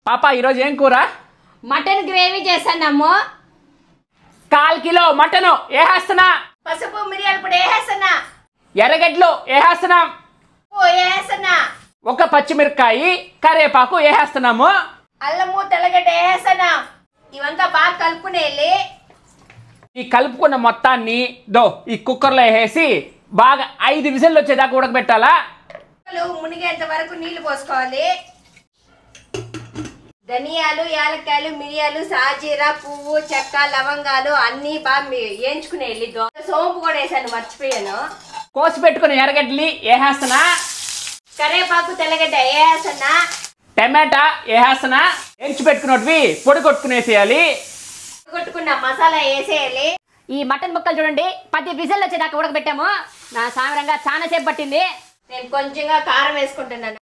పాపా ఈరోజు ఏం కూర? మటన్ గ్రేవీ చేసానమ్ము. 1/4 కిలో మటను వేసేస్తున్నా. పసుపు మిరియాల పొడి వేసేస్తున్నా. ఎర్రగడ్డలు వేసేస్తున్నా. వేసేస్తున్నా. ఒక పచ్చిమిరకాయ కరివేపాకు వేసేస్తున్నాము. అల్లము తెల్లగడ్డ వేసేస్తున్నా. ఇవంతా బాగా కలుపుకునేయాలి. ఈ కలుపుకున్న మొత్తాన్ని ఈ కుక్కర్లో వేసేసి బాగా 5 విజిల్లు వచ్చేదాకా ఉడకబెట్టాలా. మునిగేంత వరకు నీళ్లు పోసుకోవాలి. ధనియాలు, యాలక్కాయలు, మిరియాలు, సాజీరా, పువ్వు, చెక్క, లవంగాలు అన్ని బాగా వేయించుకునేయాలి. సోంపు కూడా వేసాను, మర్చిపోయాను. కోసి పెట్టుకున్న ఎర్రగడ్డలు వేసేస్తున్నా. కరివేపాకు తెల్లగడ్డ వేసేస్తున్నా. టమాటా వేసేస్తున్నా. ఎంచి పెట్టుకున్నవి పొడి కొట్టుకునేసేయాలి. కొట్టుకున్న మసాలా వేసేయాలి. ఈ మటన్ ముక్కలు చూడండి 10 విజిల్లు వచ్చేదాకా ఉడకబెట్టాము. నా సామరంగా చాలా సేపు పట్టింది. నేను కొంచెంగా కారం వేసుకుంటున్నాను.